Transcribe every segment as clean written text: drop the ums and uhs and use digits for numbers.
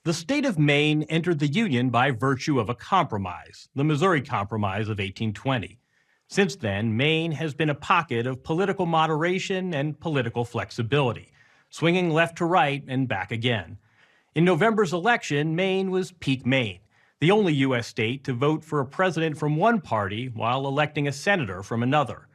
The state of Maine entered the Union by virtue of a compromise, the Missouri Compromise of 1820. Since then, Maine has been a pocket of political moderation and political flexibility, swinging left to right and back again. In November's election, Maine was peak Maine, the only U.S. state to vote for a president from one party while electing a senator from another.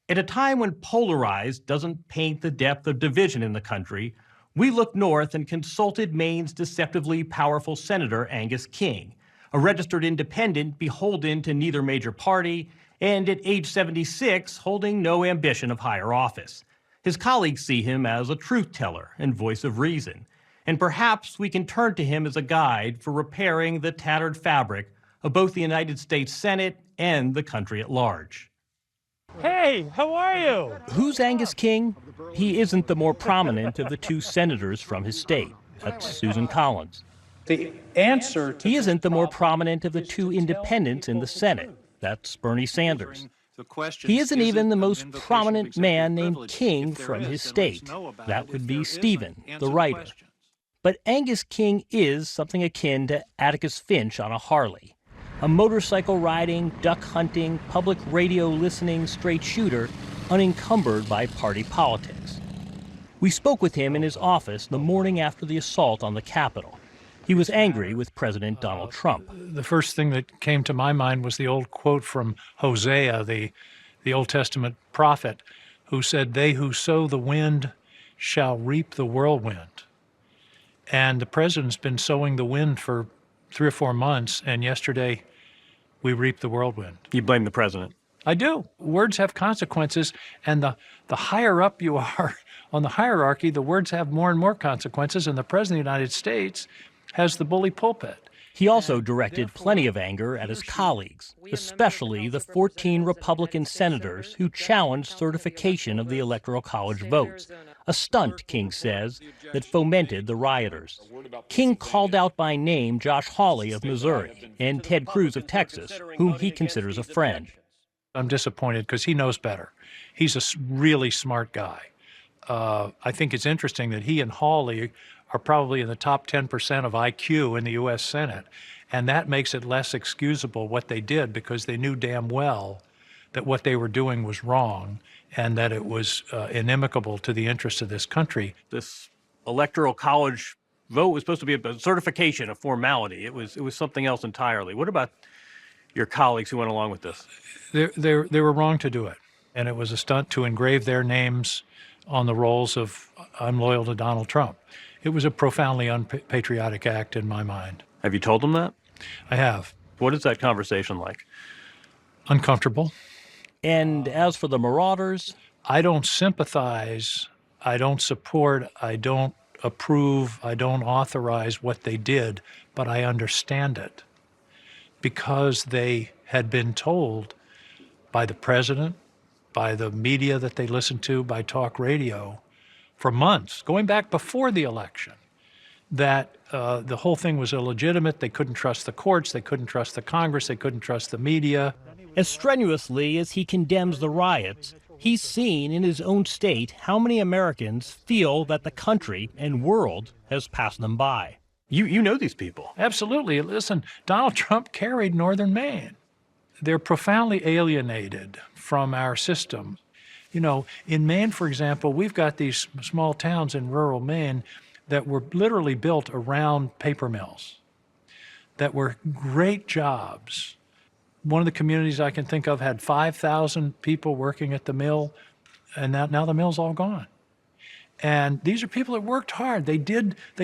At a time when polarized doesn't paint the depth of division in the country, we looked north and consulted Maine's deceptively powerful Senator Angus King, a registered independent beholden to neither major party and at age 76 holding no ambition of higher office. His colleagues see him as a truth teller and voice of reason, and perhaps we can turn to him as a guide for repairing the tattered fabric of both the United States Senate and the country at large. Hey, how are you? Who's Angus King? He isn't the more prominent of the two senators from his state. That's Susan Collins. The answer to He isn't the more prominent of the two independents in the Senate. That's Bernie Sanders. He isn't even the most prominent man named King from his state. That would be Stephen, the writer. But Angus King is something akin to Atticus Finch on a Harley. A motorcycle-riding, duck-hunting, public radio-listening straight shooter unencumbered by party politics. We spoke with him in his office the morning after the assault on the Capitol. He was angry with President Donald Trump. The first thing that came to my mind was the old quote from Hosea, the Old Testament prophet, who said, "They who sow the wind shall reap the whirlwind." And the president's been sowing the wind for 3 or 4 months, and yesterday we reaped the whirlwind. You blame the president? I do. Words have consequences, and the higher up you are on the hierarchy, the words have more and more consequences, and the President of the United States has the bully pulpit. He also directed plenty of anger at his colleagues, especially the 14 Republican senators who challenged certification of the Electoral College votes, a stunt, King says, that fomented the rioters. King called out by name Josh Hawley of Missouri and Ted Cruz of Texas, whom he considers a friend. I'm disappointed because he knows better. He's a really smart guy. I think it's interesting that he and Hawley are probably in the top 10% of IQ in the U.S. Senate, and that makes it less excusable what they did because they knew damn well that what they were doing was wrong and that it was inimical to the interests of this country. This Electoral College vote was supposed to be a certification, a formality. It was something else entirely. What about your colleagues who went along with this? They were wrong to do it, and it was a stunt to engrave their names on the rolls of "I'm loyal to Donald Trump." It was a profoundly unpatriotic act in my mind. Have you told them that? I have. What is that conversation like? Uncomfortable. And as for the marauders? I don't sympathize, I don't support, I don't approve, I don't authorize what they did, but I understand it because they had been told by the president, by the media that they listened to, by talk radio, for months, going back before the election, that the whole thing was illegitimate. They couldn't trust the courts, they couldn't trust the Congress, they couldn't trust the media. As strenuously as he condemns the riots, he's seen in his own state how many Americans feel that the country and world has passed them by. You know these people. Absolutely. Listen, Donald Trump carried northern Maine. They're profoundly alienated from our system. You know, in Maine, for example, we've got these small towns in rural Maine that were literally built around paper mills, that were great jobs. One of the communities I can think of had 5,000 people working at the mill, and now the mill's all gone. And these are people that worked hard. They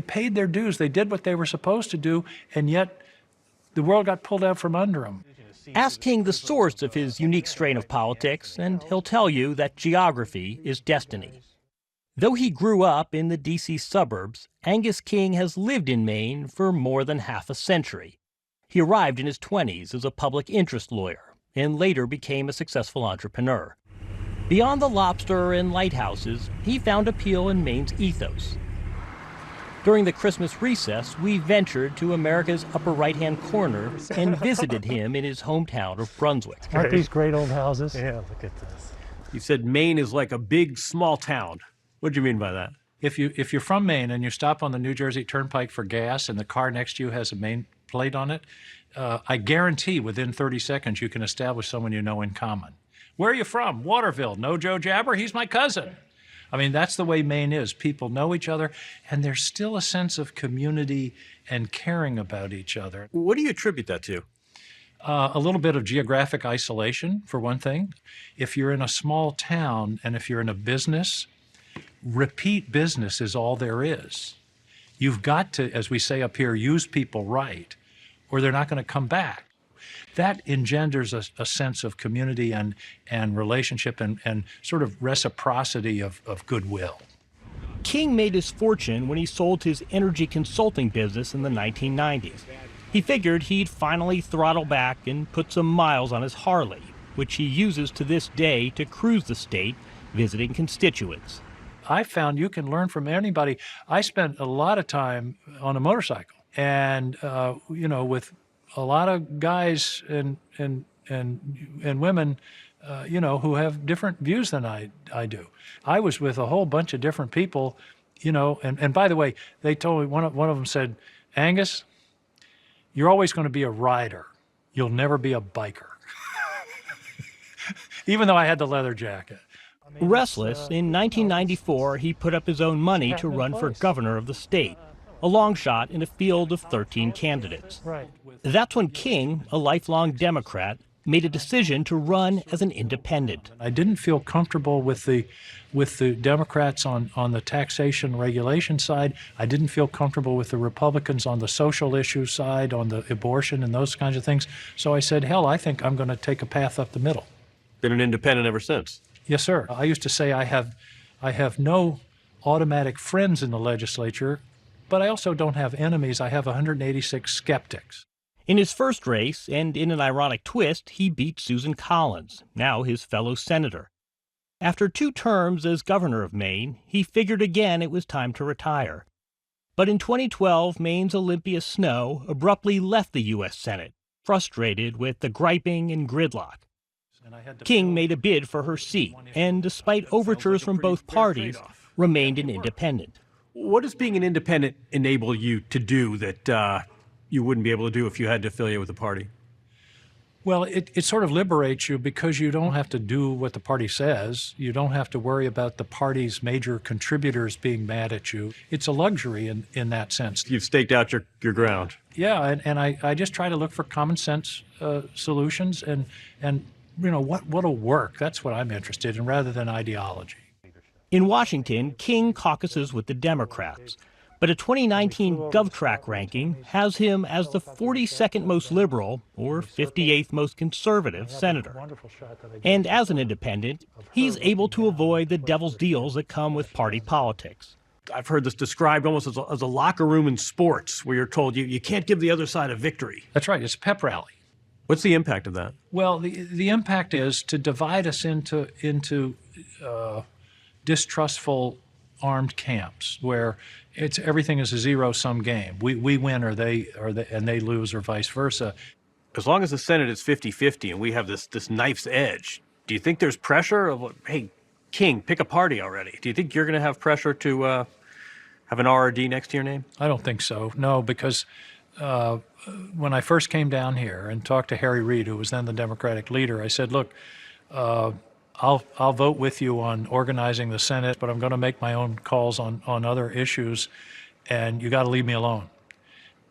paid their dues. They did what they were supposed to do, and yet the world got pulled out from under them. Ask King the source of his unique strain of politics, and he'll tell you that geography is destiny. Though he grew up in the D.C. suburbs, Angus King has lived in Maine for more than half a century. He arrived in his 20s as a public interest lawyer and later became a successful entrepreneur. Beyond the lobster and lighthouses, he found appeal in Maine's ethos. During the Christmas recess, we ventured to America's upper right-hand corner and visited him in his hometown of Brunswick. Aren't these great old houses? Yeah, look at this. You said Maine is like a big, small town. What do you mean by that? if you're from Maine and you stop on the New Jersey Turnpike for gas and the car next to you has a Maine plate on it, I guarantee within 30 seconds you can establish someone you know in common. Where are you from? Waterville. No Joe Jabber? He's my cousin. I mean, that's the way Maine is. People know each other, and there's still a sense of community and caring about each other. What do you attribute that to? A little bit of geographic isolation, for one thing. If you're in a small town and if you're in a business, repeat business is all there is. You've got to, as we say up here, use people right, or they're not going to come back. That engenders a sense of community and relationship and sort of reciprocity of goodwill. King made his fortune when he sold his energy consulting business in the 1990s. He figured he'd finally throttle back and put some miles on his Harley, which he uses to this day to cruise the state, visiting constituents. I found you can learn from anybody. I spent a lot of time on a motorcycle, and with a lot of guys and women, who have different views than I do. I was with a whole bunch of different people, and by the way, they told me, one of them said, Angus, you're always going to be a rider. You'll never be a biker. Even though I had the leather jacket. Restless, in 1994, he put up his own money to run for governor of the state, a long shot in a field of 13 candidates. Right. That's when King, a lifelong Democrat, made a decision to run as an independent. I didn't feel comfortable with the Democrats on the taxation regulation side. I didn't feel comfortable with the Republicans on the social issue side, on the abortion and those kinds of things. So I said, hell, I think I'm going to take a path up the middle. Been an independent ever since. Yes, sir. I used to say I have no automatic friends in the legislature, but I also don't have enemies. I have 186 skeptics. In his first race, and in an ironic twist, he beat Susan Collins, now his fellow senator. After 2 terms as governor of Maine, he figured again it was time to retire. But in 2012, Maine's Olympia Snow abruptly left the U.S. Senate, frustrated with the griping and gridlock. King made a bid for her seat, and despite overtures from both parties, remained an independent. What does being an independent enable you to do that you wouldn't be able to do if you had to affiliate with a party? Well, it sort of liberates you because you don't have to do what the party says. You don't have to worry about the party's major contributors being mad at you. It's a luxury in that sense. You've staked out your ground. Yeah, and I just try to look for common sense solutions and what'll work. That's what I'm interested in rather than ideology. In Washington, King caucuses with the Democrats, but a 2019 GovTrack ranking has him as the 42nd most liberal or 58th most conservative senator. And as an independent, he's able to avoid the devil's deals that come with party politics. I've heard this described almost as a locker room in sports, where you're told you can't give the other side a victory. That's right. It's a pep rally. What's the impact of that? Well, the impact is to divide us into distrustful armed camps where everything is a zero-sum game. We win and they lose, or vice versa. As long as the Senate is 50-50 and we have this knife's edge, do you think there's pressure of, hey, King, pick a party already? Do you think you're going to have pressure to have an RRD next to your name? I don't think so. No, because when I first came down here and talked to Harry Reid, who was then the Democratic leader, I said, look, I'll vote with you on organizing the Senate, but I'm going to make my own calls on other issues, and you got to leave me alone.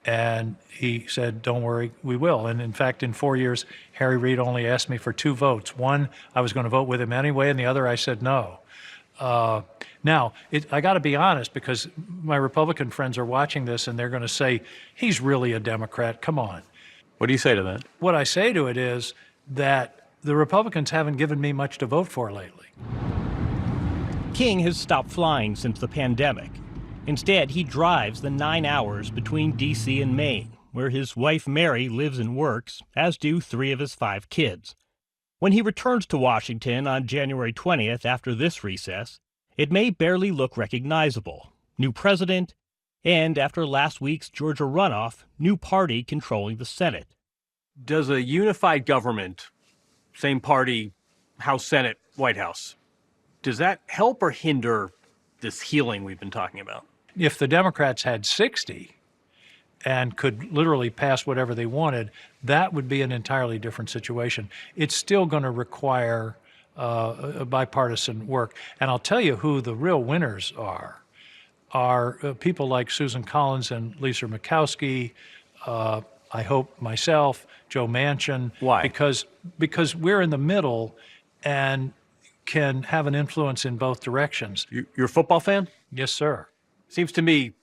And he said, don't worry, we will. And in fact, in 4 years, Harry Reid only asked me for 2 votes. One, I was going to vote with him anyway, and the other, I said no. Now, I got to be honest, because my Republican friends are watching this, and they're going to say, he's really a Democrat, come on. What do you say to that? What I say to it is that the Republicans haven't given me much to vote for lately. King has stopped flying since the pandemic. Instead, he drives the 9 hours between D.C. and Maine, where his wife Mary lives and works, as do 3 of his 5 kids. When he returns to Washington on January 20th after this recess, it may barely look recognizable. New president, and after last week's Georgia runoff, new party controlling the Senate. Does a unified government, same party, House, Senate, White House, does that help or hinder this healing we've been talking about? If the Democrats had 60 and could literally pass whatever they wanted, that would be an entirely different situation. It's still going to require a bipartisan work. And I'll tell you who the real winners are people like Susan Collins and Lisa Murkowski, I hope myself, Joe Manchin. Why? Because we're in the middle and can have an influence in both directions. You're a football fan? Yes, sir. Seems to me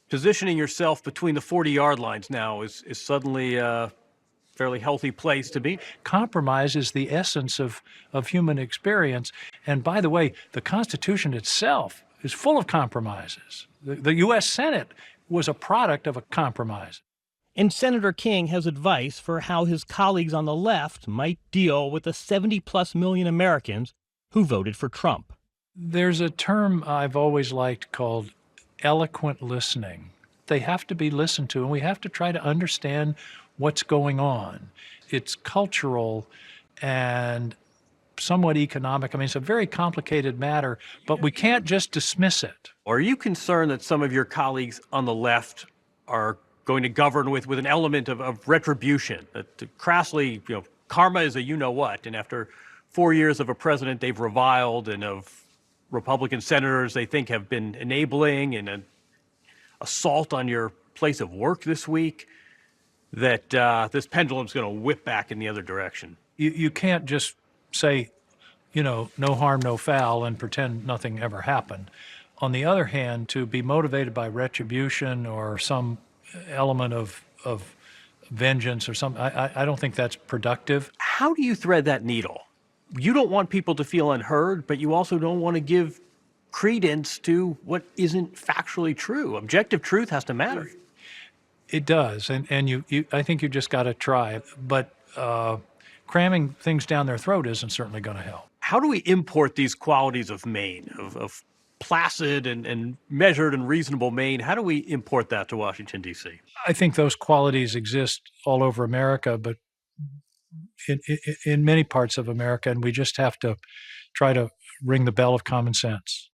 positioning yourself between the 40-yard lines now is suddenly a fairly healthy place to be. Compromise is the essence of human experience. And by the way, the Constitution itself is full of compromises. The U.S. Senate was a product of a compromise. And Senator King has advice for how his colleagues on the left might deal with the 70-plus million Americans who voted for Trump. There's a term I've always liked called eloquent listening. They have to be listened to, and we have to try to understand what's going on. It's cultural and somewhat economic. I mean, it's a very complicated matter, but we can't just dismiss it. Are you concerned that some of your colleagues on the left are going to govern with an element of retribution? That crassly, karma is a you-know-what, and after 4 years of a president they've reviled, and of Republican senators they think have been enabling, and an assault on your place of work this week, that this pendulum's going to whip back in the other direction? You can't just say, no harm, no foul, and pretend nothing ever happened. On the other hand, to be motivated by retribution or some element of vengeance or something, I don't think that's productive. How do you thread that needle? You don't want people to feel unheard, but you also don't want to give credence to what isn't factually true. Objective truth has to matter. It does, and I think you just got to try. But cramming things down their throat isn't certainly going to help. How do we import these qualities of Maine, of placid and measured and reasonable Maine? How do we import that to Washington, D.C.? I think those qualities exist all over America, but in many parts of America, and we just have to try to ring the bell of common sense.